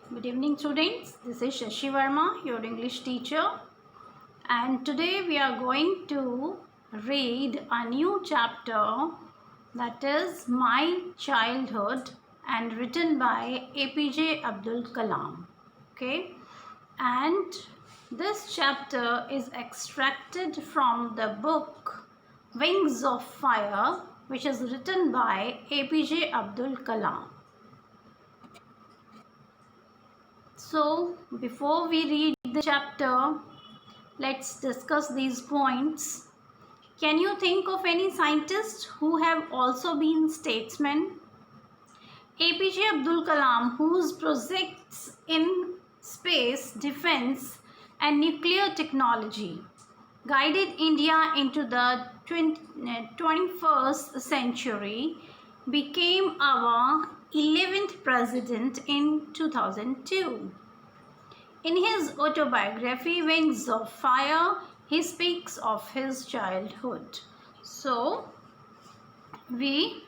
Good evening, students. This is Shashi Verma, your English teacher, and today we are going to read a new chapter, that is My Childhood, and written by APJ Abdul Kalam. Okay, and this chapter is extracted from the book Wings of Fire, which is written by APJ Abdul Kalam. So, before we read the chapter, let's discuss these points. Can you think of any scientists who have also been statesmen? APJ Abdul Kalam, whose projects in space, defense, and nuclear technology guided India into the 21st century, became our 11th president in 2002. In his autobiography, Wings of Fire, he speaks of his childhood. So, we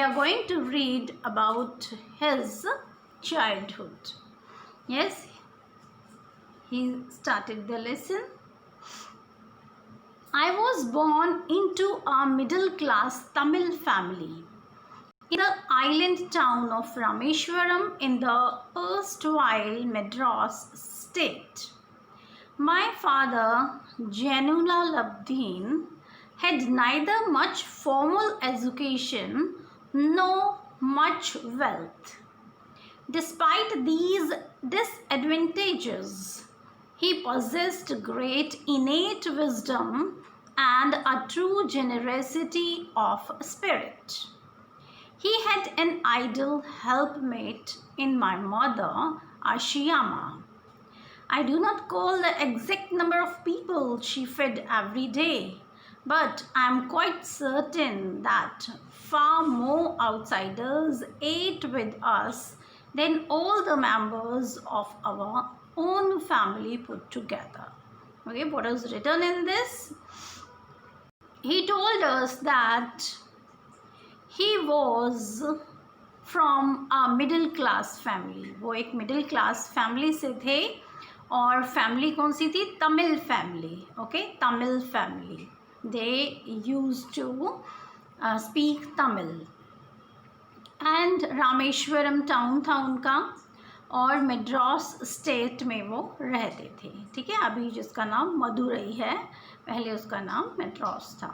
are going to read about his childhood. Yes, he started the lesson. I was born into a middle-class Tamil family in the island town of Rameshwaram in the erstwhile Madras state. My father, Jainullah Labdeen, had neither much formal education nor much wealth. Despite these disadvantages, he possessed great innate wisdom and a true generosity of spirit. He had an idle helpmate in my mother, Ashiyama. I do not call the exact number of people she fed every day, but I am quite certain that far more outsiders ate with us than all the members of our own family put together. Okay, what is written in this? He told us that he was from a middle class family. वो एक middle class family से थे और family कौन सी थी? Tamil family. Okay, Tamil family. They used to speak Tamil. And Rameswaram town था उनका और मद्रास स्टेट में वो रहते थे. ठीक है, अभी जिसका नाम मदुरई है, पहले उसका नाम मद्रास था.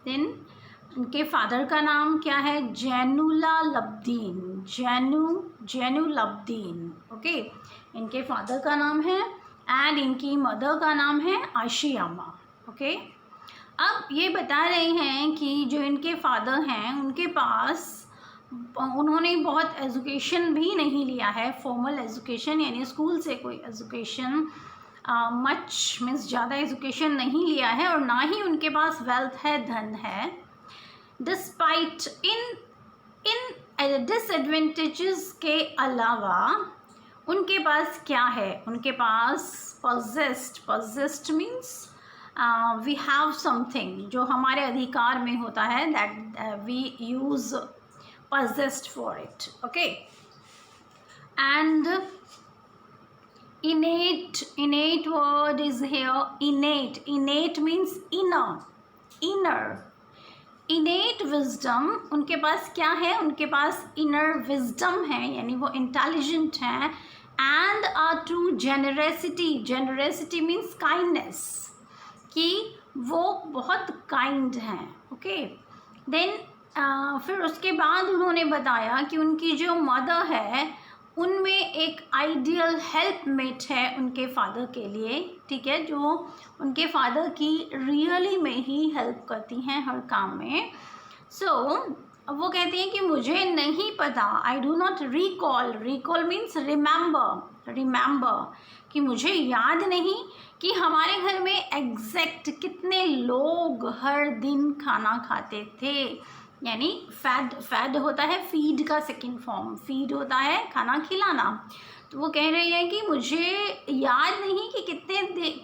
देन उनके फादर का नाम क्या है? जैनुल्ला लब्दीन. जैनु लब्दीन. ओके, इनके फादर का नाम है एंड इनकी मदर का नाम है आशियामा. ओके, अब ये बता रहे हैं कि जो इनके फादर हैं उनके पास उन्होंने बहुत एजुकेशन भी नहीं लिया है, फॉर्मल एजुकेशन यानी स्कूल से कोई एजुकेशन मच मीन्स ज़्यादा एजुकेशन नहीं लिया है और ना ही उनके पास वेल्थ है, धन है. डिस्पाइट इन डिसएडवांटेजेस के अलावा उनके पास क्या है? उनके पास possessed means we have something जो हमारे अधिकार में होता है, that we use possessed for it. Okay, and innate word is here. Innate means inner. Innate wisdom, उनके पास क्या है? उनके पास inner wisdom है, यानी वो intelligent है, and a true generosity means kindness, कि वो बहुत kind हैं. Okay, then फिर उसके बाद उन्होंने बताया कि उनकी जो मदर है उनमें एक आइडियल हेल्पमेट है उनके फादर के लिए. ठीक है, जो उनके फादर की रियली में ही हेल्प करती हैं हर काम में. सो वो कहते हैं कि मुझे नहीं पता, I do not recall means remember, कि मुझे याद नहीं कि हमारे घर में एग्जैक्ट कितने लोग हर दिन खाना खाते थे. यानी फैड होता है, फीड का सेकंड फॉर्म, फीड होता है खाना खिलाना. तो वो कह रहे हैं कि मुझे याद नहीं कि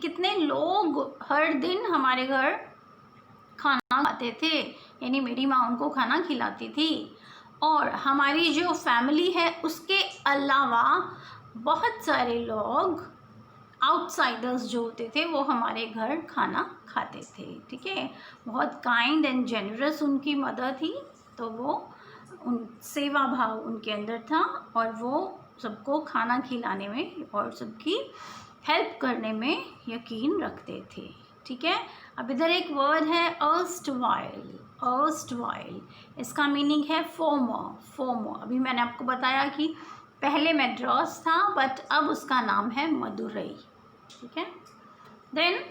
कितने लोग हर दिन हमारे घर खाना खाते थे, यानी मेरी माँ उनको खाना खिलाती थी. और हमारी जो फैमिली है उसके अलावा बहुत सारे लोग आउटसाइडर्स जो होते थे वो हमारे घर खाना खाते थे, ठीक है। बहुत काइंड एंड जेनरस उनकी मदर थी, तो वो उन सेवा भाव उनके अंदर था और वो सबको खाना खिलाने में और सबकी हेल्प करने में यकीन रखते थे, ठीक है। अब इधर एक वर्ड है अर्स्टवाइल। अर्स्टवाइल इसका मीनिंग है फॉर्मर। फॉर्मर अभी मैंने आपको बताया कि पहले मैड्रास था बट अब उसका नाम है मदुरई, ठीक है। Then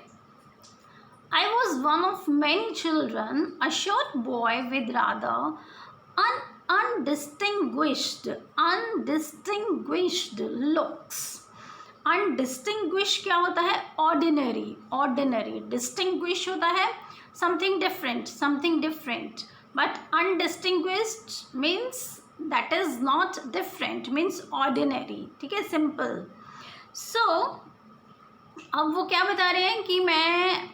I was one of many children, a short boy with rather undistinguished looks. Undistinguished क्या होता है? Ordinary. Ordinary. Distinguished होता है something different. But undistinguished means that is not different, means ordinary. ठीक है, simple. So अब वो क्या बता रहे हैं कि मैं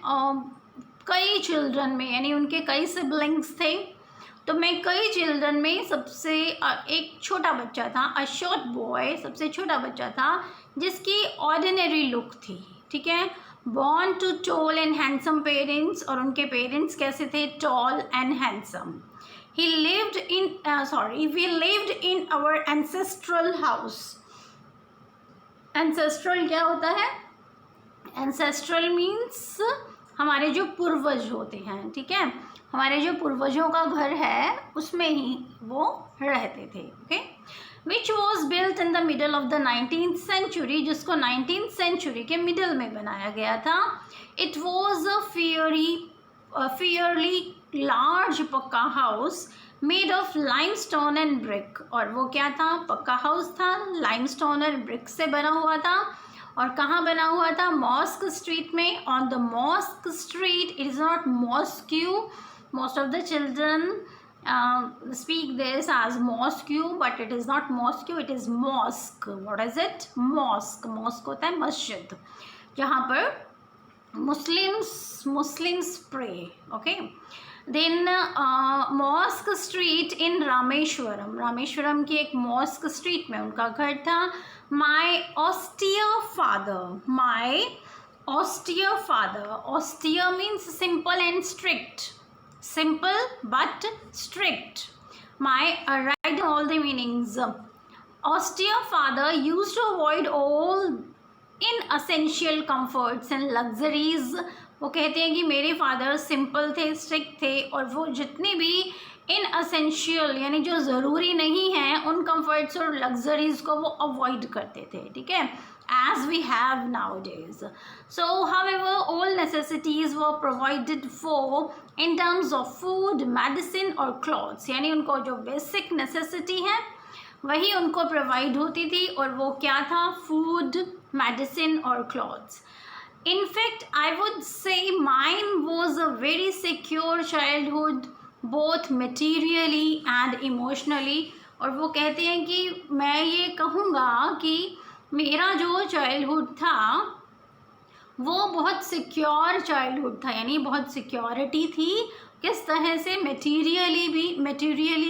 कई चिल्ड्रन में, यानी उनके कई सिबलिंग्स थे, तो मैं कई चिल्ड्रन में सबसे एक छोटा बच्चा था, अ शॉर्ट बॉय, सबसे छोटा बच्चा था जिसकी ऑर्डिनरी लुक थी, ठीक है। Born to tall and handsome parents, और उनके पेरेंट्स कैसे थे? Tall and handsome. We lived in our ancestral house. Ancestral क्या होता है? एंसेस्ट्रल मीन्स हमारे जो पूर्वज होते हैं, ठीक है, हमारे जो पूर्वजों का घर है उसमें ही वो रहते थे, okay. Which was built in the middle of the 19th century, जिसको 19th सेंचुरी के मिडल में बनाया गया था। It was a fairly large pucca house made of limestone and brick, और वो क्या था? पक्का हाउस था, लाइमस्टोन और ब्रिक से बना हुआ था। और कहाँ बना हुआ था? मॉस्क स्ट्रीट में। On the mosque street, it is not mosque, most of the children speak this as mosque, but it is not mosque, it is mosque. What is it? Mosque. Mosque होता है मस्जिद, जहाँ पर Muslims pray, okay. Then mosque street in Rameswaram, Rameswaram की एक mask street में उनका घर था। My austere father, austere means simple and strict, simple but strict. Write all the meanings. Austere father used to avoid all inessential comforts and luxuries. वो कहते हैं कि मेरे फादर सिंपल थे, स्ट्रिक्ट थे, और वो जितनी भी इनअसेंशियल यानी जो ज़रूरी नहीं है उन कंफर्ट्स और लग्जरीज को वो अवॉइड करते थे, ठीक है, as we have nowadays. So however all necessities were provided for in terms of food, medicine और क्लॉथ्स, यानी उनको जो बेसिक नेसेसिटी है वही उनको प्रोवाइड होती थी, और वो क्या था? फूड, मेडिसिन और clothes. In fact, I would say mine was a very secure childhood, both materially and emotionally. और वो कहते हैं कि मैं ये कहूँगा कि मेरा जो चाइल्डहुड था वो बहुत सिक्योर चाइल्डहुड था, यानी बहुत सिक्योरिटी थी। किस तरह से? मटेरियली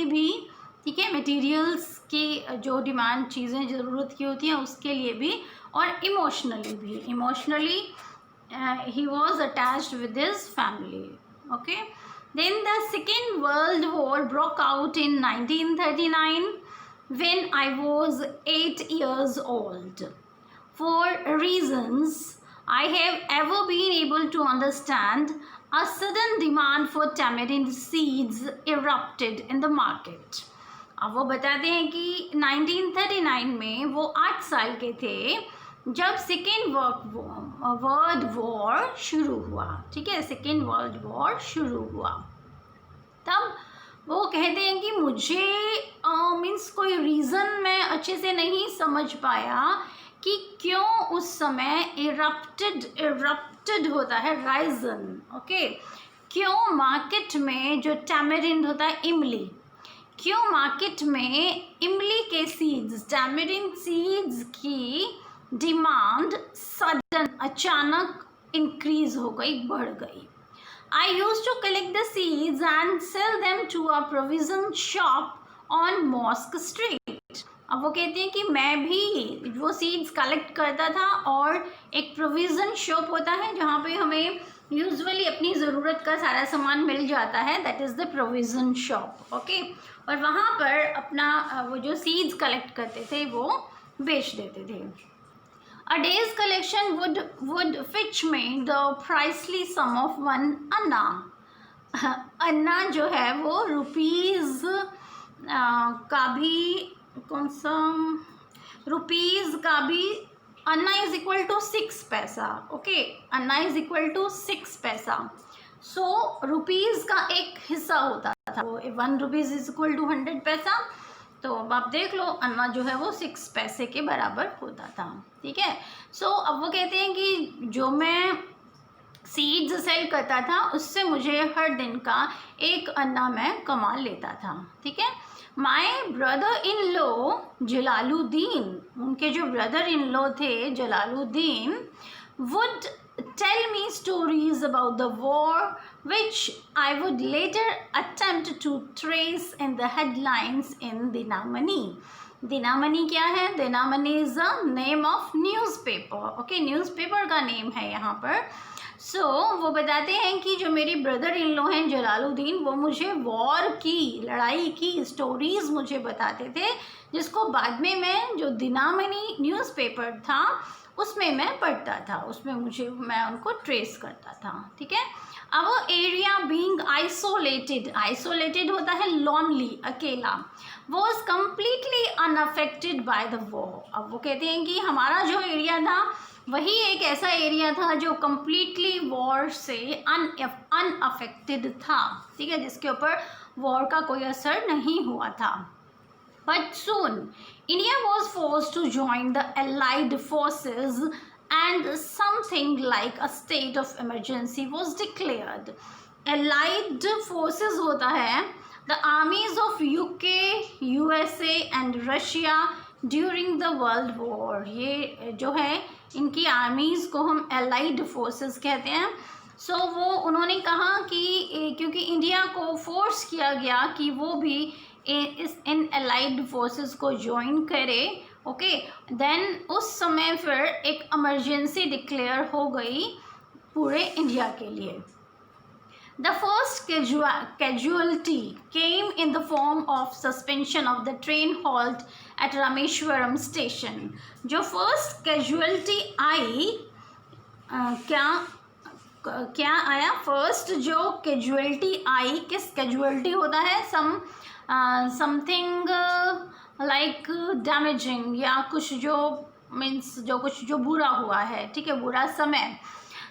भी, ठीक है, मटेरियल्स की जो डिमांड चीज़ें ज़रूरत की होती हैं उसके लिए भी, और इमोशनली भी। Emotionally he was attached with his family, okay. Then the Second World War broke out in 1939 when I was 8 years old. For reasons I have ever been able to understand, a sudden demand for tamarind seeds erupted in the market. अब वो बताते हैं कि 1939 में वो 8 साल के थे जब सेकेंड वर्ल्ड वॉर शुरू हुआ, ठीक है, सेकेंड वर्ल्ड वॉर शुरू हुआ। तब वो कहते हैं कि मुझे मीन्स कोई रीज़न मैं अच्छे से नहीं समझ पाया कि क्यों उस समय इरप्टेड होता है राइजन, ओके, क्यों मार्केट में जो टैमरिंड होता है, इमली, क्यों मार्केट में इमली के सीड्स, टैमरिंड सीड्स की डिमांड सडन अचानक इंक्रीज हो गई, बढ़ गई। I use to collect the seeds and sell them to a provision shop on mosque street. अब वो कहते हैं कि मैं भी वो सीड्स कलेक्ट करता था, और एक प्रोविज़न शॉप होता है जहाँ पे हमें यूजुअली अपनी ज़रूरत का सारा सामान मिल जाता है, that is the provision shop, okay. और वहाँ पर अपना वो जो सीड्स कलेक्ट करते थे वो बेच देते थे। A day's collection would fetch me the princely sum of 1 anna. अन्ना जो है वो रुपीज़ का भी कौन सा रुपीज़ का भी अन्ना is equal to 6 paisa, okay. Anna is equal to 6 paisa. So rupees का एक हिस्सा होता था, वो 1 रुपीज़ इज इक्वल टू 100 पैसा। तो अब आप देख लो अन्ना जो है वो 6 पैसे के बराबर होता था, ठीक है। सो अब वो कहते हैं कि जो मैं सीड्स सेल करता था उससे मुझे हर दिन का 1 अन्ना मैं कमा लेता था, ठीक है। My brother in law Jalaluddin, उनके जो ब्रदर इन लॉ थे Jalaluddin, would tell me stories about the war which I would later attempt to trace in the headlines in Dinamani. Dinamani क्या है? Dinamani is the name of newspaper, okay, newspaper का name है यहाँ पर। सो वो बताते हैं कि जो मेरे ब्रदर इन लॉ हैं जलालुद्दीन, वो मुझे वॉर की, लड़ाई की स्टोरीज़ मुझे बताते थे, जिसको बाद में मैं जो दिनामनी न्यूज़पेपर था उसमें मैं पढ़ता था, उसमें मैं उनको ट्रेस करता था, ठीक है। अब एरिया बीइंग आइसोलेटेड, आइसोलेटेड होता है लॉनली, अकेला, was completely unaffected by the war. अब वो कहते हैं कि हमारा जो एरिया था वही एक ऐसा एरिया था जो कम्प्लीटली वॉर से अनअफेक्टेड था, ठीक है, जिसके ऊपर वॉर का कोई असर नहीं हुआ था। But soon, India was forced to join the Allied forces and something like a state of emergency was declared. Allied forces होता है the armies of UK, USA and Russia during the World War. ये जो है इनकी armies को हम Allied forces कहते हैं। सो वो उन्होंने कहा कि क्योंकि इंडिया को फोर्स किया गया कि वो भी इन अलाइड फोर्सेस को ज्वाइन करे, ओके, देन उस समय फिर एक इमरजेंसी डिक्लेयर हो गई पूरे इंडिया के लिए। The first casualty came in the form of suspension of the train halt at Rameswaram station. जो फर्स्ट कैजुअलिटी आई, क्या आया? फर्स्ट जो कैजुअलिटी आई, किस कैजुअलिटी होता है? समथिंग लाइक डैमेजिंग, या कुछ जो मीन्स जो कुछ जो बुरा हुआ है, ठीक है, बुरा समय।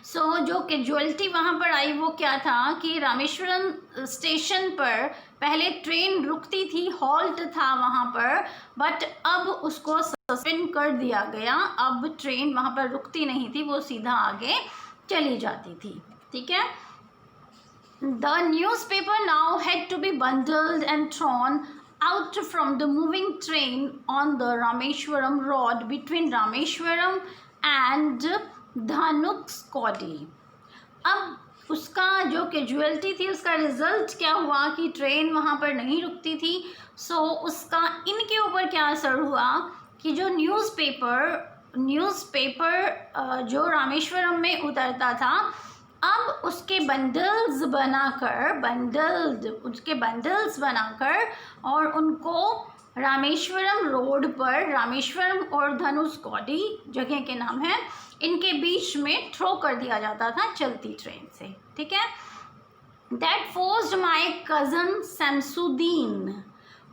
सो जो कैजुअलिटी वहाँ पर आई वो क्या था कि रामेश्वरम स्टेशन पर पहले ट्रेन रुकती थी, हॉल्ट था वहाँ पर, बट अब उसको सस्पेंड कर दिया गया। अब ट्रेन वहाँ पर रुकती नहीं थी, वो सीधा आगे चली जाती थी, ठीक है। The newspaper now had to be bundled and thrown out from the moving train on the Rameshwaram road between Rameshwaram and Dhanuskodi. अब उसका जो कैजुअलिटी थी उसका रिजल्ट क्या हुआ कि ट्रेन वहाँ पर नहीं रुकती थी। सो उसका इनके ऊपर क्या असर हुआ कि जो न्यूज़पेपर जो रामेश्वरम में उतरता था, अब उसके बंडल्स बनाकर और उनको रामेश्वरम रोड पर, रामेश्वरम और धनुषकोडी जगह के नाम है, इनके बीच में थ्रो कर दिया जाता था चलती ट्रेन से, ठीक है। That forced my cousin Shamsuddin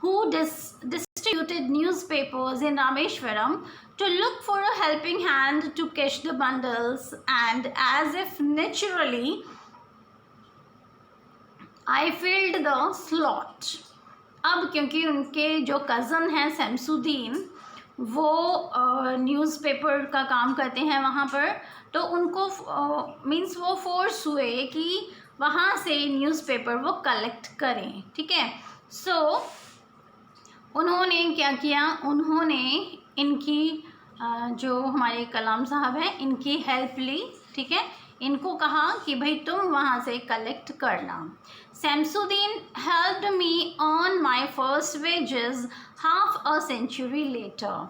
who distributed newspapers in Rameshwaram to look for a helping hand to catch the bundles, and as if naturally I filled the slot. अब क्योंकि उनके जो कज़न हैं शमसुद्दीन, वो न्यूज़पेपर का काम करते हैं वहाँ पर, तो उनको मीन्स वो फोर्स हुए कि वहाँ से न्यूज़पेपर वो कलेक्ट करें, ठीक है। सो उन्होंने क्या किया, उन्होंने इनकी जो हमारे कलाम साहब हैं इनकी हेल्प ली, ठीक है। इनको कहा कि भाई तुम वहाँ से कलेक्ट करना। Shamsuddin helped me earn my first wages half a century later.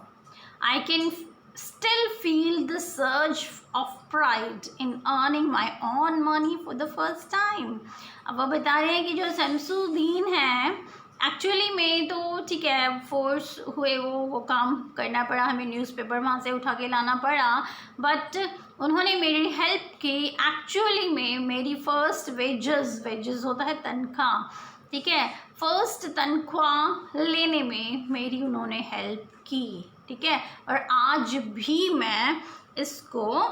still feel the surge of pride in earning my own money for the first time. अब वो बता रहे हैं कि जो शमसुद्दीन है एक्चुअली में तो ठीक है फोर्स हुए वो काम करना पड़ा, हमें न्यूज़पेपर वहाँ से उठा के लाना पड़ा, बट उन्होंने मेरी हेल्प की। एक्चुअली में मेरी फर्स्ट वेजेस होता है तनख्वाह, ठीक है, फर्स्ट तनख्वाह लेने में मेरी उन्होंने हेल्प की, ठीक है, और आज भी मैं इसको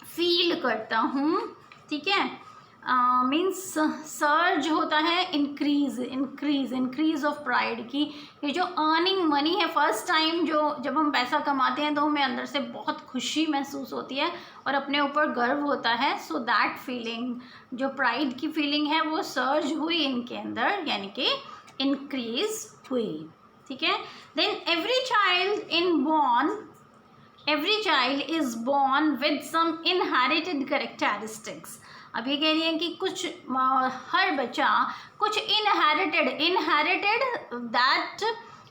फील करता हूँ, ठीक है। मीन्स सर्ज होता है इंक्रीज ऑफ प्राइड की। ये जो अर्निंग मनी है फर्स्ट टाइम जब हम पैसा कमाते हैं तो हमें अंदर से बहुत खुशी महसूस होती है और अपने ऊपर गर्व होता है। सो दैट फीलिंग, जो प्राइड की फीलिंग है वो सर्ज हुई इनके अंदर, यानी कि इंक्रीज हुई, ठीक है। Then every child is born with some inherited characteristics. अब ये कह रही है कि कुछ हर बच्चा कुछ inherited that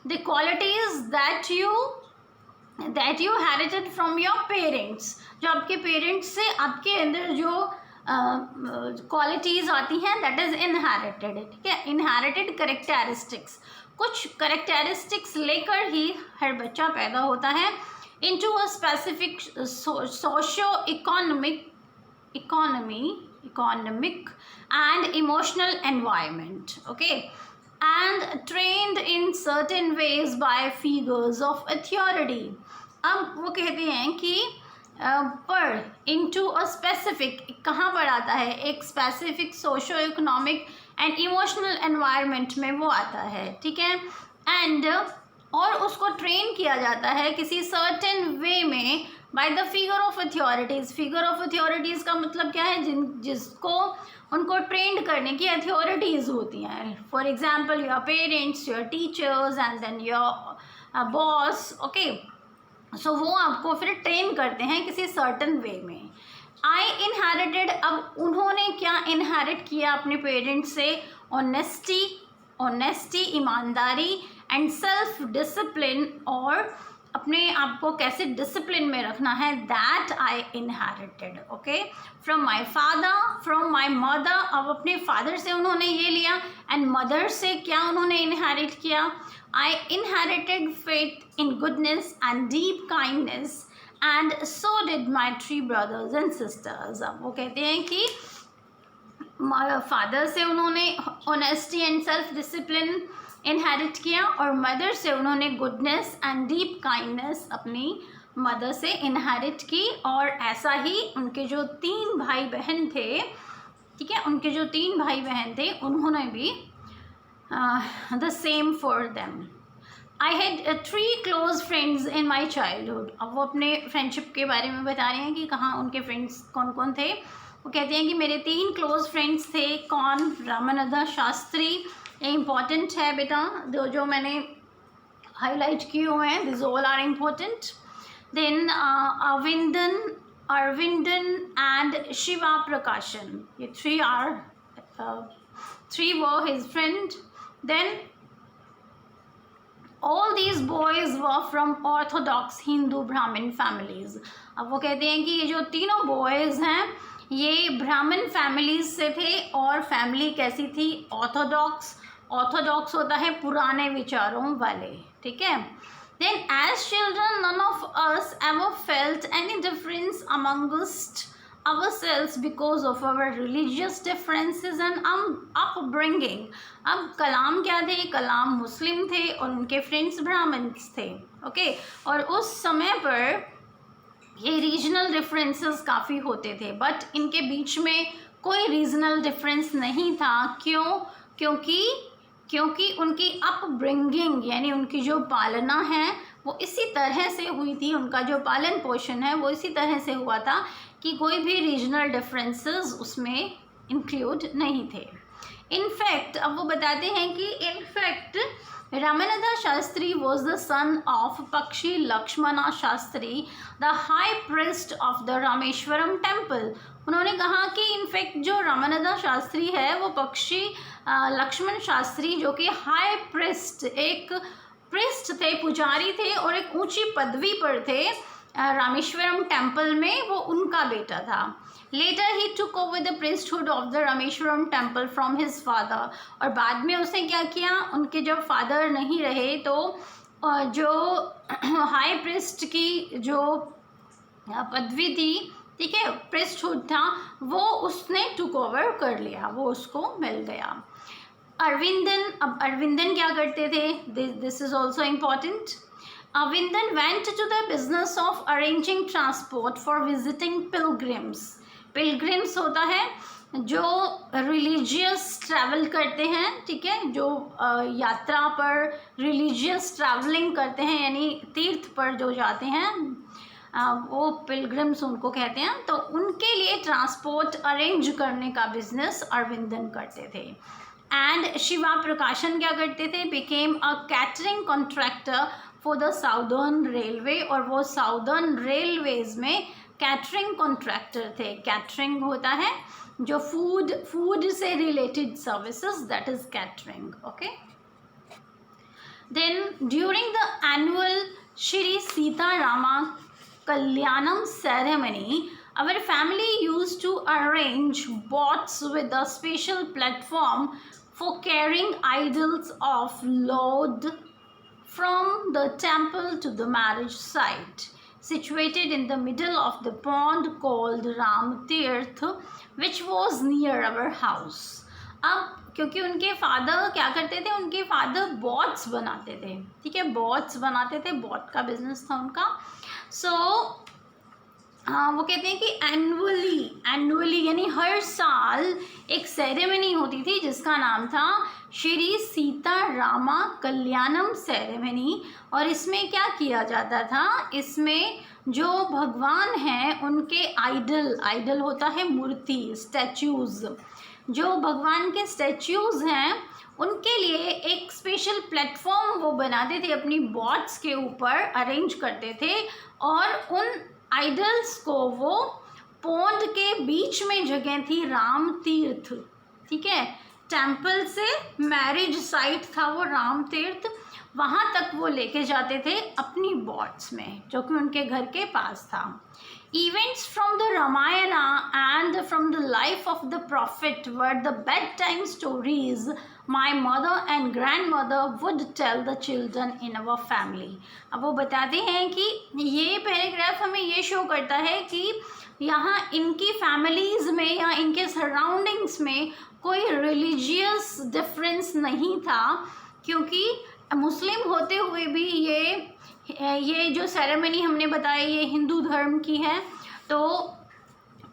the qualities that you herited from your parents, जो आपके पेरेंट्स से आपके अंदर जो क्वालिटीज़ आती हैं दैट इज़ इनहेरिटेड, ठीक है। इनहेरिटेड कैरेक्टरिस्टिक्स, कुछ कैरेक्टरिस्टिक्स लेकर ही हर बच्चा पैदा होता है into a specific socio economic and emotional environment, okay, and trained in certain ways by figures of authority. अब वो कहते हैं कि पर into a specific, कहाँ पर आता है, एक specific socio economic and emotional environment में वो आता है, ठीक है, एंड और उसको ट्रेन किया जाता है किसी सर्टेन वे में by the figure of authorities. Figure of authorities का मतलब क्या है, जिसको उनको ट्रेंड करने की अथॉरिटीज़ होती हैं। For example your parents, your teachers and then your boss, okay. So वो आपको फिर ट्रेन करते हैं किसी सर्टन वे में। आई इनहेरिटेड, अब उन्होंने क्या इनहेरिट किया अपने पेरेंट्स से, ऑनेस्टी, ईमानदारी एंड सेल्फ डिसिप्लिन, और अपने आप को कैसे डिसिप्लिन में रखना है, that I inherited, okay, from my father, from my mother. अब अपने फादर से उन्होंने ये लिया, एंड मदर से क्या उन्होंने इनहेरिट किया, आई inherited faith in goodness and deep kindness and so did my 3 brothers and sisters. अब वो कहते हैं कि फादर से उन्होंने honesty and self discipline inherit किया, और मदर से उन्होंने गुडनेस एंड डीप काइंडनेस अपनी मदर से इनहेरिट की। और ऐसा ही उनके जो 3 भाई बहन थे, ठीक है, उनके जो 3 भाई बहन थे उन्होंने भी the same for them. I had 3 close friends in my childhood. अब वो अपने फ्रेंडशिप के बारे में बता रहे हैं कि कहाँ उनके फ्रेंड्स कौन कौन थे। वो कहते हैं कि मेरे 3 क्लोज फ्रेंड्स थे। कौन? रामानंद शास्त्री, ये इम्पॉर्टेंट है बेटा, जो मैंने हाईलाइट किए हुए हैं, this all are important. Then Aravindan and Shiva Prakasan, ये 3 were his friend. Then all these boys were from orthodox Hindu Brahmin families. अब वो कहते हैं कि ये जो तीनों बॉयज़ हैं ये ब्राह्मण फैमिलीज से थे, और फैमिली कैसी थी? ऑर्थोडॉक्स होता है पुराने विचारों वाले, ठीक है। Then as children none of us ever felt any difference amongst ourselves because of our religious differences and upbringing. अब कलाम क्या थे? कलाम मुस्लिम थे और उनके फ्रेंड्स ब्राह्मण्स थे, ओके। और उस समय पर ये रीजनल डिफरेंसेस काफ़ी होते थे, बट इनके बीच में कोई रीजनल डिफरेंस नहीं था। क्यों? क्योंकि उनकी अपब्रिंगिंग, यानी उनकी जो पालना है वो इसी तरह से हुई थी, उनका जो पालन पोषण है वो इसी तरह से हुआ था कि कोई भी रीजनल डिफरेंसेस उसमें इंक्लूड नहीं थे। इनफैक्ट अब वो बताते हैं कि in fact Ramanand Shastri was the son of Pakshi Lakshmana Shastri, the high priest of the Rameswaram temple. उन्होंने कहा कि इनफैक्ट जो रामानंद शास्त्री है वो पक्षी लक्ष्मण शास्त्री, जो कि हाई प्रिस्ट, एक प्रिस्ट थे, पुजारी थे और एक ऊंची पदवी पर थे रामेश्वरम टेम्पल में वो उनका बेटा था। Later he took over the priesthood of the Rameswaram temple from his father, और बाद में उसने क्या किया, उनके जब फादर नहीं रहे तो जो हाई प्रिस्ट की जो पदवी थी, ठीक है, प्रिस्टहुड था, वो उसने टुक ओवर कर लिया, वो उसको मिल गया। अरविंदन, अब अरविंदन क्या करते थे, this is also important. Aravindan went to the business of arranging transport for visiting pilgrims. Pilgrims होता है जो रिलीजियस ट्रैवल करते हैं, ठीक है, जो यात्रा पर रिलीजियस ट्रैवलिंग करते हैं, यानी तीर्थ पर जो जाते हैं, वो पिलग्रिम्स उनको कहते हैं। तो उनके लिए ट्रांसपोर्ट अरेंज करने का बिजनेस अरविंदन करते थे। एंड शिवा प्रकाशन क्या करते थे, became a catering contractor for the southern railway, और वो साउदर्न रेलवेज में कैटरिंग कॉन्ट्रैक्टर थे। कैटरिंग होता है जो फूड से related services, that is catering, okay. Then during the annual Shri Sita Rama Kalyanam ceremony, our family used to arrange boats with a special platform for carrying idols of Lord from the temple to the marriage site, situated in the middle of the pond called Ram Tirth, which was near our house. अब क्योंकि उनके father क्या करते थे, उनके father bots बनाते थे, ठीक है, बॉट्स बनाते थे, बॉट का बिजनेस था उनका। सो वो कहते हैं कि एनुअली यानी हर साल एक सेरेमनी होती थी जिसका नाम था श्री सीता रामा कल्याणम सेरेमनी। और इसमें क्या किया जाता था, इसमें जो भगवान हैं उनके आइडल होता है मूर्ति, स्टैच्यूज़, जो भगवान के स्टैच्यूज़ हैं उनके लिए एक स्पेशल प्लेटफॉर्म वो बनाते थे, अपनी बॉट्स के ऊपर अरेंज करते थे, और उन आइडल्स को वो पोंड के बीच में जगह थी राम तीर्थ, ठीक है, टेम्पल से मैरिज साइट था वो राम तीर्थ, वहाँ तक वो लेके जाते थे अपनी बॉट्स में, जो कि उनके घर के पास था। Events from the Ramayana and from the life of the prophet were the bedtime stories my mother and grandmother would tell the children in our family. अब वो बताते हैं कि ये पैराग्राफ हमें ये शो करता है कि यहाँ इनकी फैमिलीज़ में या इनके सराउंडिंग्स में कोई रिलीजियस डिफरेंस नहीं था, क्योंकि मुस्लिम होते हुए भी ये जो सेरेमनी हमने बताया ये हिंदू धर्म की है, तो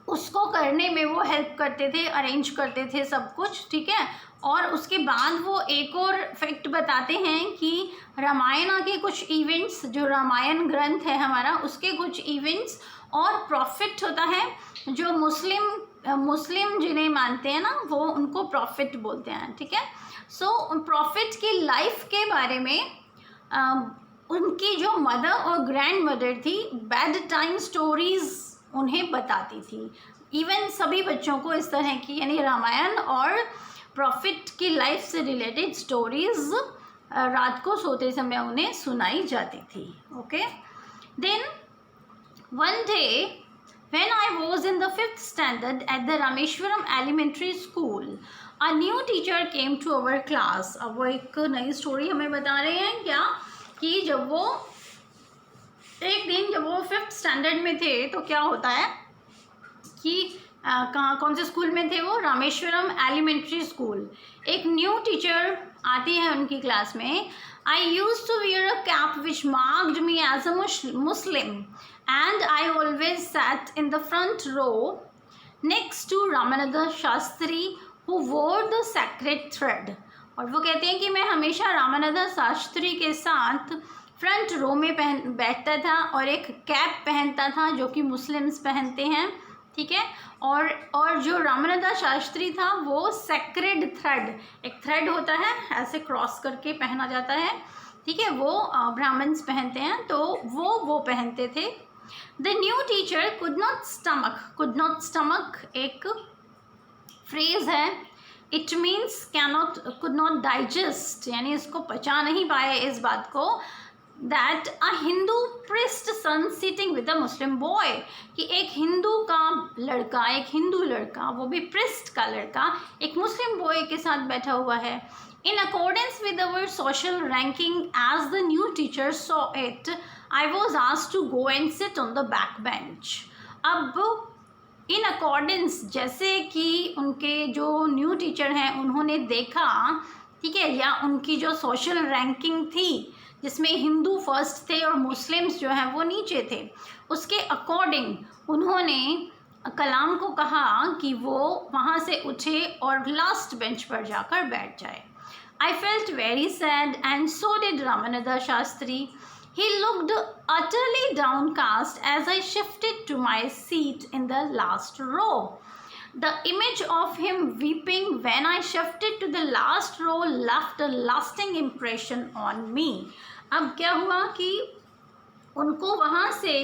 उसको करने में वो हेल्प करते थे, अरेंज करते थे सब कुछ, ठीक है। और उसके बाद वो एक और फैक्ट बताते हैं कि रामायण के कुछ इवेंट्स, जो रामायण ग्रंथ है हमारा, उसके कुछ इवेंट्स, और प्रॉफिट होता है जो मुस्लिम जिन्हें मानते हैं ना, वो उनको प्रॉफिट बोलते हैं, ठीक है। सो प्रॉफिट की लाइफ के बारे में उनकी जो मदर और ग्रैंड मदर थी बेड टाइम स्टोरीज़ उन्हें बताती थी। इवन सभी बच्चों को इस तरह की, यानी रामायण और प्रॉफिट की लाइफ से रिलेटेड स्टोरीज़ रात को सोते समय उन्हें सुनाई जाती थी, okay. Then one day when I was in the 5th standard at the Rameshwaram Elementary School, a new teacher came to our class. अब वो एक नई स्टोरी हमें बता रहे हैं क्या, कि जब वो एक दिन जब वो 5th स्टैंडर्ड में थे तो क्या होता है कि कहाँ कौन से स्कूल में थे वो, रामेश्वरम एलिमेंट्री स्कूल। एक न्यू टीचर आती है उनकी क्लास में। I used to wear a cap which marked me as a Muslim and I always sat in the front row next to Ramanand Shastri who wore the sacred thread. और वो कहते हैं कि मैं हमेशा रामानंद शास्त्री के साथ फ्रंट रो में बैठता था और एक कैप पहनता था जो कि मुस्लिम्स पहनते हैं, ठीक है। और जो रामानंद शास्त्री था वो सेक्रेड थ्रेड, एक थ्रेड होता है ऐसे क्रॉस करके पहना जाता है, ठीक है, वो ब्राह्मण्स पहनते हैं, तो वो पहनते थे। The new teacher could not stomach एक फ्रेज है, it means could not digest, यानी इसको पचा नहीं पाए इस बात को, that a Hindu priest son sitting with a Muslim boy, कि एक हिंदू का लड़का, एक हिंदू लड़का, वो भी priest का लड़का एक मुस्लिम बॉय के साथ बैठा हुआ है. In accordance with our social ranking, as the new teacher saw it, I was asked to go and sit on the back bench. अब इन अकॉर्डेंस, जैसे कि उनके जो न्यू टीचर हैं उन्होंने देखा, ठीक है, या उनकी जो सोशल रैंकिंग थी जिसमें हिंदू फर्स्ट थे और मुस्लिम्स जो हैं वो नीचे थे, उसके अकॉर्डिंग उन्होंने कलाम को कहा कि वो वहाँ से उठे और लास्ट बेंच पर जाकर बैठ जाए. I felt very sad, and so did Ramananda Shastri. He looked utterly downcast as I shifted to my seat in the last row. The image of him weeping when I shifted to the last row left a lasting impression on me. अब क्या हुआ कि उनको वहाँ से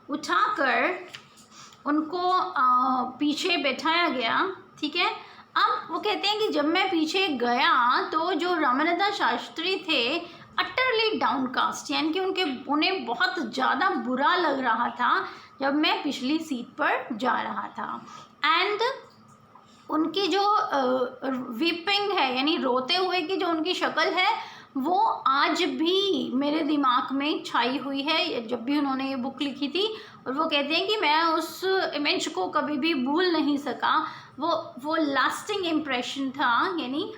उठाकर उनको पीछे बैठाया गया, ठीक है. अब वो कहते हैं कि जब मैं पीछे गया तो जो रामानंदा शास्त्री थे अटरली डाउनकास्ट, यानी कि उन्हें बहुत ज़्यादा बुरा लग रहा था जब मैं पिछली सीट पर जा रहा था. एंड उनकी जो वीपिंग है, यानी रोते हुए की जो उनकी शक्ल है, वो आज भी मेरे दिमाग में छाई हुई है जब भी उन्होंने ये बुक लिखी थी. और वो कहते हैं कि मैं उस इमेज को कभी भी भूल नहीं सका. वो लास्टिंग इम्प्रेशन था, यानी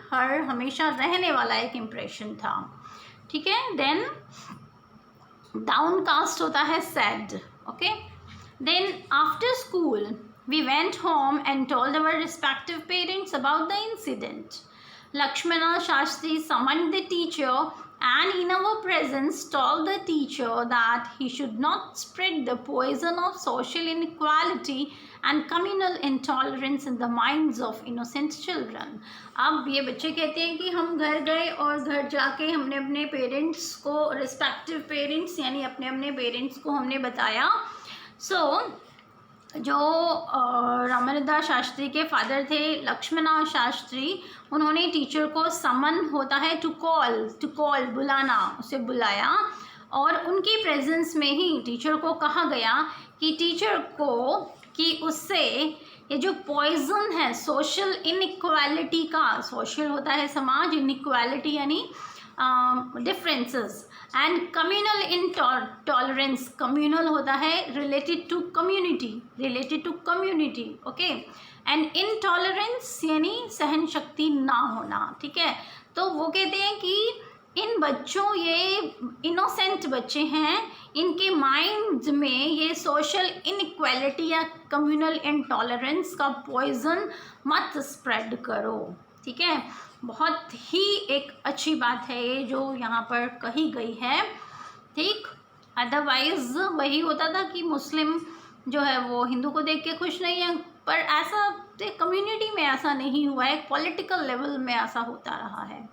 हमेशा रहने वाला एक इम्प्रेशन था, ठीक है. देन डाउनकास्ट होता है sad. Okay, then after school we went home and told our respective parents about the incident. Lakshmana Shastri summoned the teacher and in our presence told the teacher that he should not spread the poison of social inequality and communal intolerance in the minds of innocent children. अब ये बच्चे कहते हैं कि हम घर गए और घर जाके हमने अपने पेरेंट्स को, रिस्पेक्टिव पेरेंट्स यानी अपने अपने पेरेंट्स को हमने बताया. जो रामानंदा शास्त्री के फादर थे लक्ष्मणा शास्त्री, उन्होंने टीचर को समन होता है टू कॉल बुलाना, उसे बुलाया और उनकी प्रेजेंस में ही टीचर को कहा गया कि टीचर को कि उससे ये जो पॉइजन है सोशल इनइक्वालिटी का, सोशल होता है समाज, इनइक्वालिटी यानी differences, and communal intolerance, communal होता है related to community, okay, and intolerance यानी सहन शक्ति ना होना, ठीक है. तो वो कहते हैं कि इन बच्चों, ये इनोसेंट बच्चे हैं, इनके माइंड में ये सोशल इनइक्वालिटी या कम्युनल इंटॉलरेंस का पॉइजन मत स्प्रेड करो, ठीक है. बहुत ही एक अच्छी बात है ये जो यहाँ पर कही गई है, ठीक. अदरवाइज वही होता था कि मुस्लिम जो है वो हिंदू को देख के खुश नहीं है, पर ऐसा कम्युनिटी में ऐसा नहीं हुआ है, पॉलिटिकल लेवल में ऐसा होता रहा है.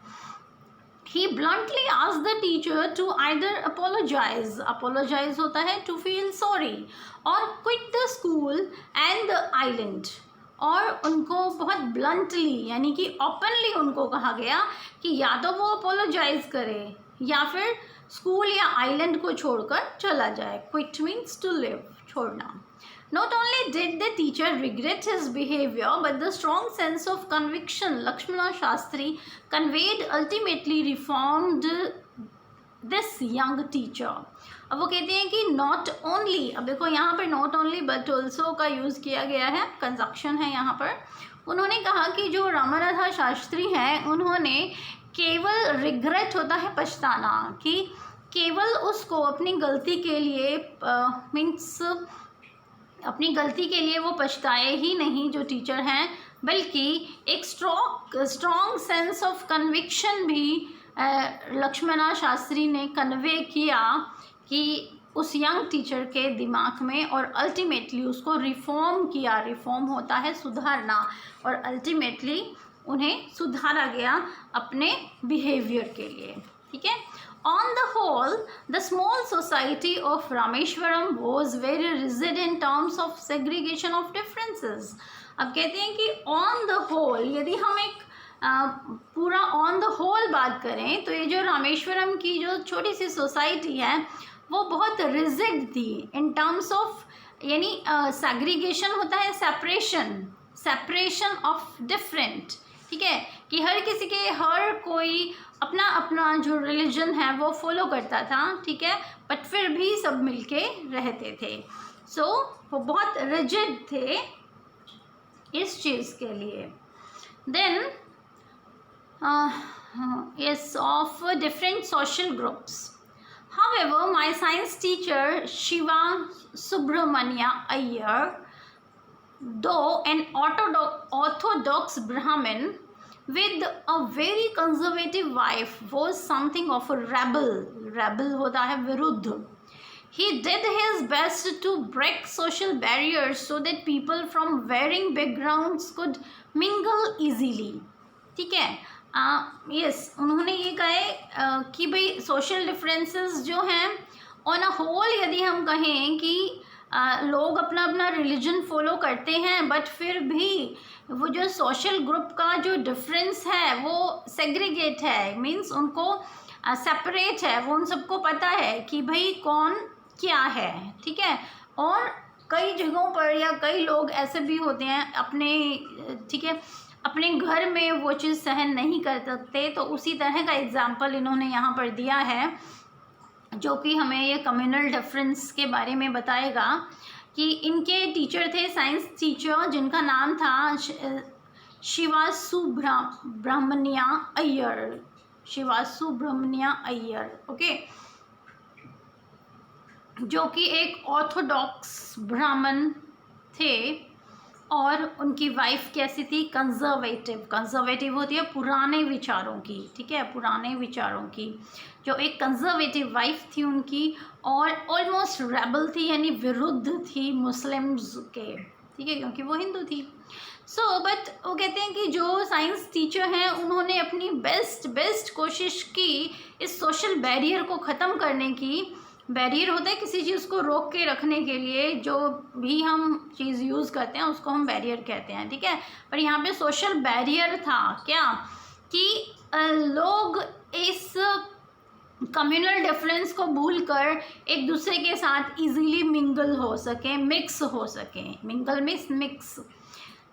He bluntly asked the teacher to either apologize होता है to feel sorry, or quit the school and the island. और उनको बहुत ब्लंटली यानी कि ओपनली उनको कहा गया कि या तो वो अपोलोजाइज करे या फिर स्कूल या आइलैंड को छोड़कर चला जाए. क्विट मीन्स टू लिव, छोड़ना. Not only did the teacher regret his behavior, but the strong sense of conviction Lakshmana Shastri conveyed ultimately reformed this young teacher. अब वो कहते हैं कि नॉट ओनली, अब देखो यहाँ पर नॉट ओनली बट ऑल्सो का यूज़ किया गया है, कंजक्शन है यहाँ पर. उन्होंने कहा कि जो रामानंदा शास्त्री हैं उन्होंने केवल रिग्रेट होता है पछताना, कि केवल उसको अपनी गलती के लिए मीन्स अपनी गलती के लिए वो पछताए ही नहीं जो टीचर हैं, बल्कि एक स्ट्रॉन्ग सेंस ऑफ कन्विक्शन भी लक्ष्मणा शास्त्री ने कन्वे किया कि उस यंग टीचर के दिमाग में, और अल्टीमेटली उसको रिफॉर्म किया. रिफॉर्म होता है सुधारना, और अल्टीमेटली उन्हें सुधारा गया अपने बिहेवियर के लिए, ठीक है. On the whole, the small society of Rameshwaram was very rigid in terms of segregation of differences. अब कहते हैं कि on the whole, यदि हम एक पूरा ऑन द होल बात करें तो ये जो रामेश्वरम की जो छोटी सी सोसाइटी है वो बहुत रिजिड थी इन टर्म्स ऑफ, यानी सेग्रीगेशन होता है, सेपरेशन ऑफ डिफरेंट, ठीक है, कि हर किसी के हर कोई अपना अपना जो रिलीजन है वो फॉलो करता था, ठीक है, बट फिर भी सब मिलके रहते थे। सो वो बहुत रिजिड थे इस चीज़ के लिए। Then yes, of different social groups. However, my science teacher Shiva Subramania Iyer, though an orthodox Brahmin with a very conservative wife, was something of a rebel. Rebel होता है विरुद्ध. He did his best to break social barriers so that people from varying backgrounds could mingle easily. ठीक है, yes, उन्होंने ये कहा है कि भाई सोशल डिफरेंसेस जो हैं ऑन अ होल, यदि हम कहें कि लोग अपना अपना रिलीजन फॉलो करते हैं, बट फिर भी वो जो सोशल ग्रुप का जो डिफरेंस है वो सेग्रीगेट है, मींस उनको सेपरेट है, वो उन सबको पता है कि भाई कौन क्या है, ठीक है। और कई जगहों पर या कई लोग ऐसे भी होते हैं अपने, ठीक है, अपने घर में वो चीज़ सहन नहीं कर सकते, तो उसी तरह का एग्जाम्पल इन्होंने यहाँ पर दिया है जो कि हमें ये कम्युनल डिफरेंस के बारे में बताएगा। कि इनके टीचर थे साइंस टीचर जिनका नाम था शिवा सुब्रमण्या अय्यर, शिवा सुब्रमण्या अय्यर, ओके, जो कि एक ऑर्थोडॉक्स ब्राह्मण थे। और उनकी वाइफ कैसी थी? कंजर्वेटिव होती है पुराने विचारों की, ठीक है, पुराने विचारों की, जो एक कंजर्वेटिव वाइफ थी उनकी, और ऑलमोस्ट रेबल थी, यानी विरुद्ध थी मुस्लिम्स के, ठीक है, क्योंकि वो हिंदू थी। सो बट वो कहते हैं कि जो साइंस टीचर हैं उन्होंने अपनी बेस्ट कोशिश की इस सोशल बैरियर को ख़त्म करने की। बैरियर होता है किसी चीज़ को रोक के रखने के लिए, जो भी हम चीज़ यूज़ करते हैं उसको हम बैरियर कहते हैं, ठीक है। पर यहाँ पे सोशल बैरियर था क्या कि लोग इस कम्युनल डिफरेंस को भूलकर एक दूसरे के साथ इजीली मिंगल हो सकें, मिक्स हो सकें, मिंगल मीन्स मिक्स।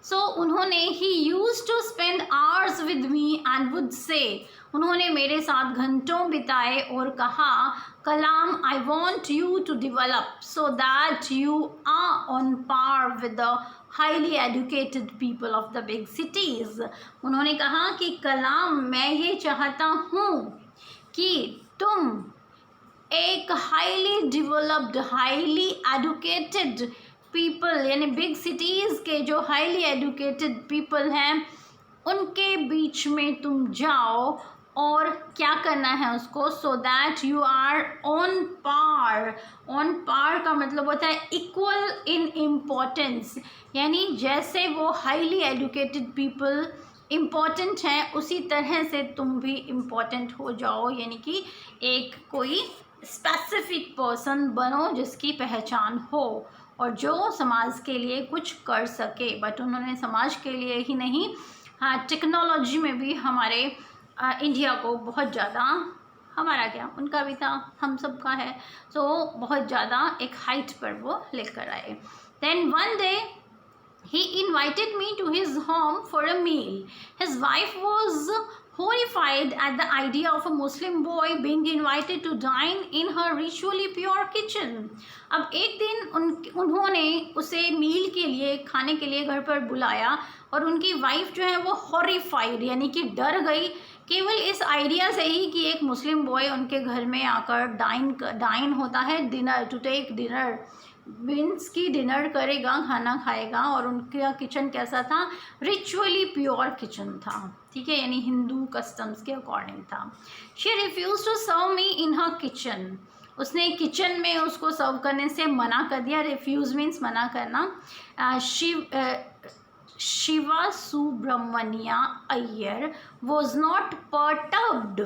सो उन्होंने he use to spend hours with me and would say, उन्होंने मेरे साथ घंटों बिताए और कहा, Kalam, I want you to develop so that you are on par with the highly educated people of the big cities. उन्होंने कहा कि कलाम, मैं ये चाहता हूँ कि तुम एक highly developed, highly educated people, यानी बिग सिटीज़ के जो हाईली एजुकेटेड पीपल हैं उनके बीच में तुम जाओ, और क्या करना है उसको, so that you are on par. On par का मतलब होता है इक्वल इन इम्पोर्टेंस, यानी जैसे वो हाईली एजुकेटेड पीपल इम्पॉर्टेंट हैं उसी तरह से तुम भी इम्पॉर्टेंट हो जाओ, यानी कि एक कोई स्पेसिफिक पर्सन बनो जिसकी पहचान हो और जो समाज के लिए कुछ कर सके। बट उन्होंने समाज के लिए ही नहीं, हाँ, टेक्नोलॉजी में भी हमारे इंडिया को बहुत ज़्यादा, हमारा क्या उनका भी था, हम सब का है, तो बहुत ज़्यादा एक हाइट पर वो लेकर आए। Then one day he invited me to his home for a meal. His wife was horrified at the idea of a Muslim boy being invited to dine in her ritually pure kitchen. अब एक दिन उन्होंने उसे मील के लिए, खाने के लिए घर पर बुलाया, और उनकी वाइफ जो है वो हॉरिफाइड, यानी कि डर गई केवल इस आइडिया से ही कि एक मुस्लिम बॉय उनके घर में आकर डाइन होता है, dinner, to take dinner means की डिनर करेगा, खाना खाएगा, और उनका किचन कैसा था, रिचुअली प्योर किचन था, ठीक है, यानी हिंदू कस्टम्स के अकॉर्डिंग था। She refuse to serve me in her kitchen, उसने किचन में उसको सर्व करने से मना कर दिया। रिफ्यूज मीन्स मना करना। Shiva Subramanya Iyer was not perturbed,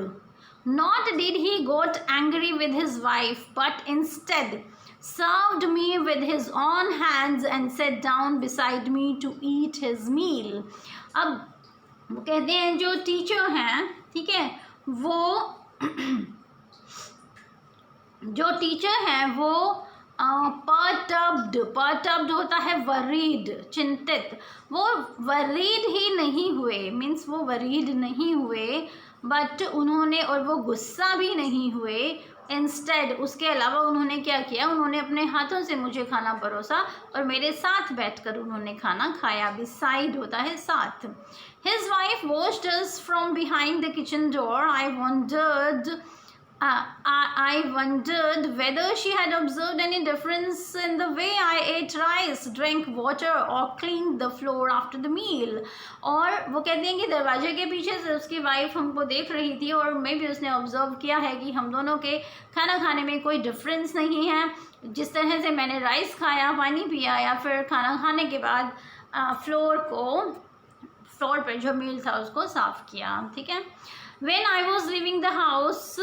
not did he got angry with his wife, but instead served me with his own hands and sat down beside me to eat his meal. अब वो कहते हैं जो टीचर हैं, ठीक है, वो जो टीचर हैं वो परटर्ब्ड होता है वरीड, चिंतित। वो वरीड ही नहीं हुए, मीन्स वो वरीड नहीं हुए, बट उन्होंने, और वो गुस्सा भी नहीं हुए, इंस्टेड उसके अलावा उन्होंने क्या किया, उन्होंने अपने हाथों से मुझे खाना परोसा और मेरे साथ बैठकर उन्होंने खाना खाया। बिसाइड होता है साथ। His wife watched us from behind the kitchen door. I wondered whether she had observed any difference in the way I ate rice, drank water or cleaned the floor after the meal. और वो कहते हैं कि दरवाजे के पीछे से उसकी वाइफ हमको देख रही थी और मे भी उसने ऑब्जर्व किया है कि हम दोनों के खाना खाने में कोई डिफरेंस नहीं है। जिस तरह से मैंने राइस खाया, पानी पिया, या फिर खाना खाने के बाद फ्लोर पर जो मील था उसको साफ़ किया, ठीक है। When I was leaving the house,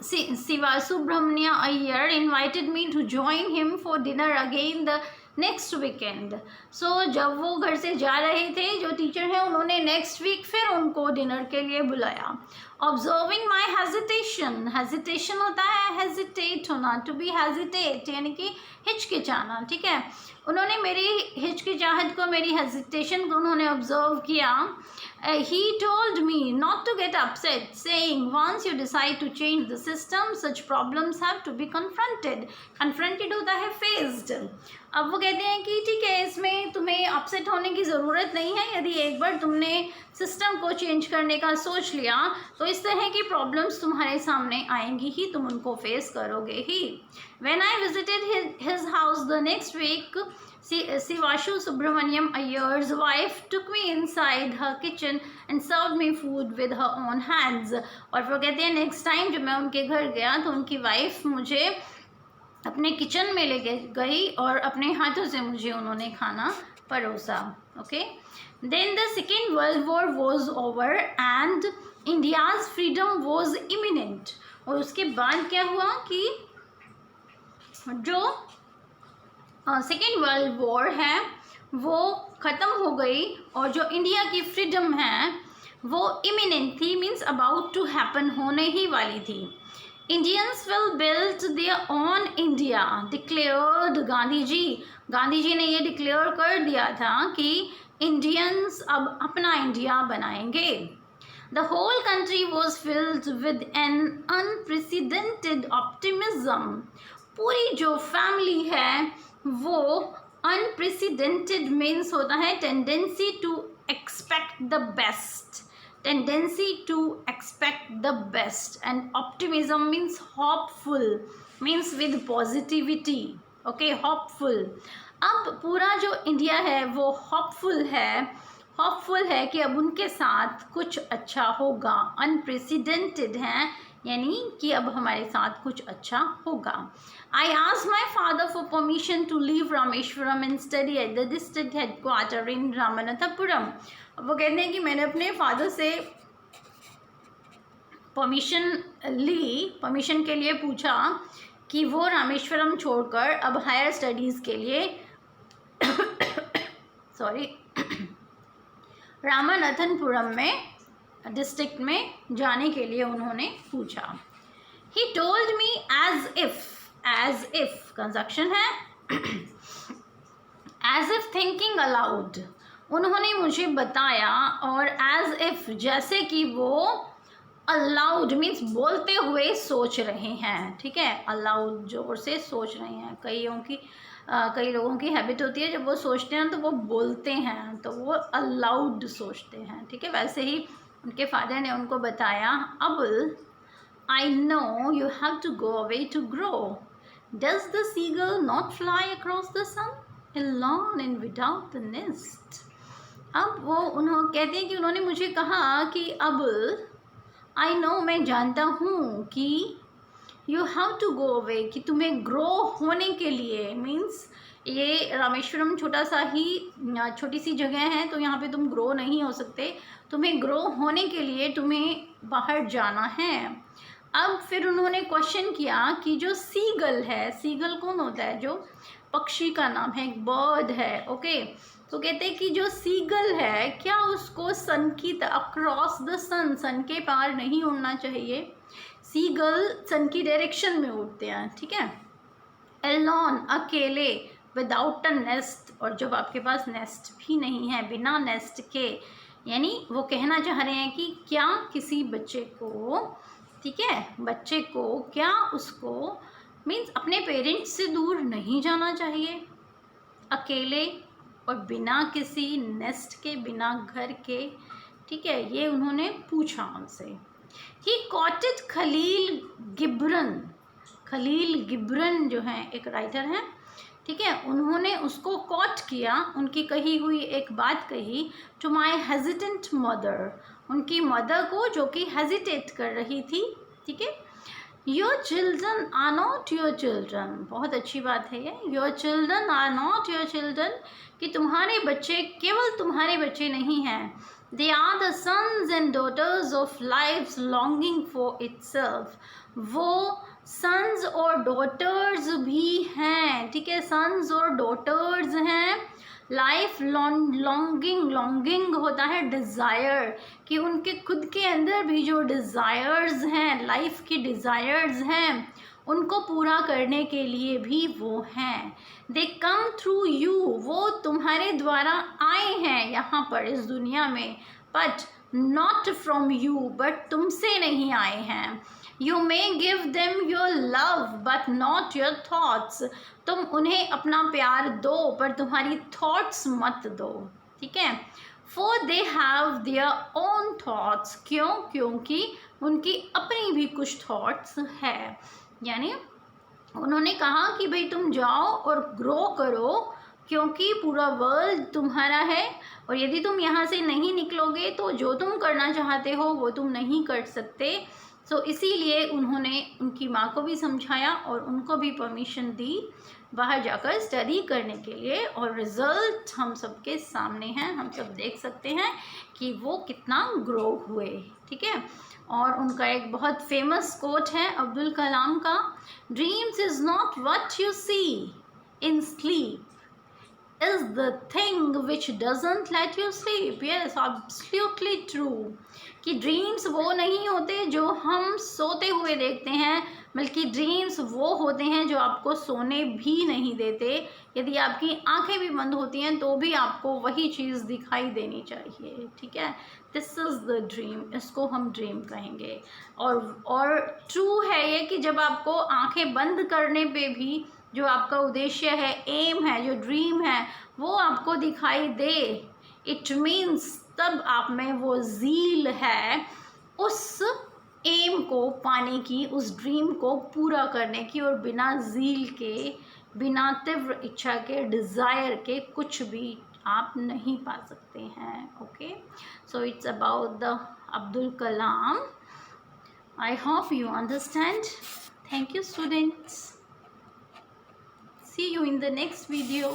Siva Subramania Iyer invited me to join him for dinner again the next weekend. So जब वो घर से जा रहे थे, जो टीचर हैं उन्होंने नेक्स्ट वीक फिर उनको डिनर के लिए बुलाया। Observing my hesitation होता है हेजिटेट होना, to be hesitate यानी कि हिचकिचाना, ठीक है। उन्होंने मेरी हिचकिचाहट को, मेरी हेजिटेशन को उन्होंने ऑब्जर्व किया। He told me not to get upset, saying once you decide to change the system, such problems have to be confronted. Confronted होता है faced। अब वो कहते हैं कि ठीक है, इसमें तुम्हें अपसेट होने की ज़रूरत नहीं है। यदि एक बार तुमने सिस्टम को चेंज करने का सोच लिया तो इस तरह की प्रॉब्लम्स तुम्हारे सामने आएंगी ही, तुम उनको फेस करोगे ही। When I visited his house the next week, Sivashu Subramaniam Iyer's wife took me inside her kitchen and served me food with her own hands. और वो कहते हैं नेक्स्ट टाइम जब मैं उनके घर गया तो उनकी वाइफ मुझे अपने किचन में ले गई और अपने हाथों से मुझे उन्होंने खाना परोसा। Okay, then the second world war was over and India's freedom was eminent. और उसके बाद क्या हुआ कि जो सेकेंड वर्ल्ड वॉर है वो ख़त्म हो गई और जो इंडिया की फ्रीडम है वो इमिनेंट थी, मीन्स अबाउट टू हैपन, होने ही वाली थी। Indians will build their own India, declared Gandhi ji ने ये डिक्लेयर कर दिया था कि इंडियंस अब अपना इंडिया बनाएंगे। The whole country was filled with an unprecedented optimism. पूरी जो फैमिली है वो अनप्रेसिडेंटेड मीन्स होता है tendency to expect the best, and optimism means hopeful, means with positivity. Okay, hopeful. अब पूरा जो इंडिया है वो होपफुल है कि अब उनके साथ कुछ अच्छा होगा। अनप्रेसिडेंटेड हैं यानी कि अब हमारे साथ कुछ अच्छा होगा। I asked my father for permission to leave Rameshwaram and study at the district headquarter in Ramanathapuram. वो कहते हैं कि मैंने अपने फादर से परमिशन के लिए पूछा कि वो रामेश्वरम छोड़कर अब हायर स्टडीज़ के लिए रामनाथनपुरम में डिस्ट्रिक्ट में जाने के लिए उन्होंने पूछा। He told me as if conjunction है as if thinking aloud, उन्होंने मुझे बताया, और as if जैसे कि वो अलाउड मीन्स बोलते हुए सोच रहे हैं, ठीक है। अलाउड जोर से सोच रहे हैं। कई लोगों की हैबिट होती है जब वो सोचते हैं तो वो बोलते हैं, तो वो अलाउड सोचते हैं, ठीक है। वैसे ही उनके फादर ने उनको बताया, Abul I know you have to go away to grow. Does the seagull not fly across the sun, alone and without the nest? अब वो उन्होंने कहते हैं कि उन्होंने मुझे कहा कि अबुल, I know मैं जानता हूँ कि you have to go away कि तुम्हें ग्रो होने के लिए, मीन्स ये रामेश्वरम छोटी सी जगह है तो यहाँ पे तुम ग्रो नहीं हो सकते, तुम्हें ग्रो होने के लिए तुम्हें बाहर जाना है। अब फिर उन्होंने क्वेश्चन किया कि जो सीगल है, सीगल कौन होता है? जो पक्षी का नाम है, एक बर्ड है, ओके। तो कहते हैं कि जो सीगल है, क्या उसको सन की अक्रॉस द सन, सन के पार नहीं उड़ना चाहिए? सीगल सन की डायरेक्शन में उड़ते हैं, ठीक है। एलोन, अकेले, विदाउट अ नेस्ट, और जब आपके पास नेस्ट भी नहीं है, बिना नेस्ट के, यानी वो कहना चाह रहे हैं कि क्या किसी बच्चे को, ठीक है, बच्चे को क्या उसको मीन्स अपने पेरेंट्स से दूर नहीं जाना चाहिए, अकेले और बिना किसी नेस्ट के, बिना घर के, ठीक है। ये उन्होंने पूछा उनसे। ही कॉटेड खलील गिब्रन, खलील गिब्रन जो हैं एक राइटर हैं, ठीक है, उन्होंने उसको कॉट किया, उनकी कही हुई एक बात कही, टू माई हेजिटेंट मदर, उनकी मदर को जो कि हेजिटेट कर रही थी, ठीक है। Your children are not your children, बहुत अच्छी बात है ये, your children are not your children, कि तुम्हारे बच्चे केवल तुम्हारे बच्चे नहीं हैं, they are the sons and daughters of life's longing for itself, वो सन्स और डॉटर्स भी हैं, ठीक है, सन्स और डॉटर्स हैं, लाइफ लॉन्गिंग, लॉन्गिंग होता है डिज़ायर, कि उनके खुद के अंदर भी जो डिज़ायर्स हैं, लाइफ की डिज़ायर्स हैं, उनको पूरा करने के लिए भी वो हैं। दे कम थ्रू यू, वो तुम्हारे द्वारा आए हैं यहाँ पर इस दुनिया में, but not from you, but तुमसे नहीं आए हैं। You may give them your love but not your thoughts, तुम उन्हें अपना प्यार दो पर तुम्हारी थॉट्स मत दो, ठीक है। For they have their own thoughts, क्यों? क्योंकि उनकी अपनी भी कुछ थॉट्स है, यानी उन्होंने कहा कि भाई तुम जाओ और ग्रो करो, क्योंकि पूरा वर्ल्ड तुम्हारा है, और यदि तुम यहाँ से नहीं निकलोगे तो जो तुम करना चाहते हो वो तुम नहीं कर सकते। सो इसीलिए उन्होंने उनकी माँ को भी समझाया और उनको भी परमिशन दी बाहर जाकर स्टडी करने के लिए, और रिज़ल्ट हम सबके सामने हैं, हम सब देख सकते हैं कि वो कितना ग्रो हुए, ठीक है। और उनका एक बहुत फेमस कोट है अब्दुल कलाम का, dreams is not what you see in sleep is the thing which doesn't let you sleep. Yes, absolutely true. कि ड्रीम्स वो नहीं होते जो हम सोते हुए देखते हैं, बल्कि ड्रीम्स वो होते हैं जो आपको सोने भी नहीं देते। यदि आपकी आंखें भी बंद होती हैं तो भी आपको वही चीज़ दिखाई देनी चाहिए, ठीक है। दिस इज़ द ड्रीम, इसको हम ड्रीम कहेंगे। और ट्रू है ये कि जब आपको आंखें बंद करने पे भी जो आपका उद्देश्य है, एम है, जो ड्रीम है, वो आपको दिखाई दे, इट मीन्स तब आप में वो ज़ील है उस एम को पाने की, उस ड्रीम को पूरा करने की, और बिना ज़ील के, बिना तीव्र इच्छा के, डिज़ायर के कुछ भी आप नहीं पा सकते हैं, okay. So it's about the Abdul Kalam. I hope you understand. Thank you students, see you in the next video.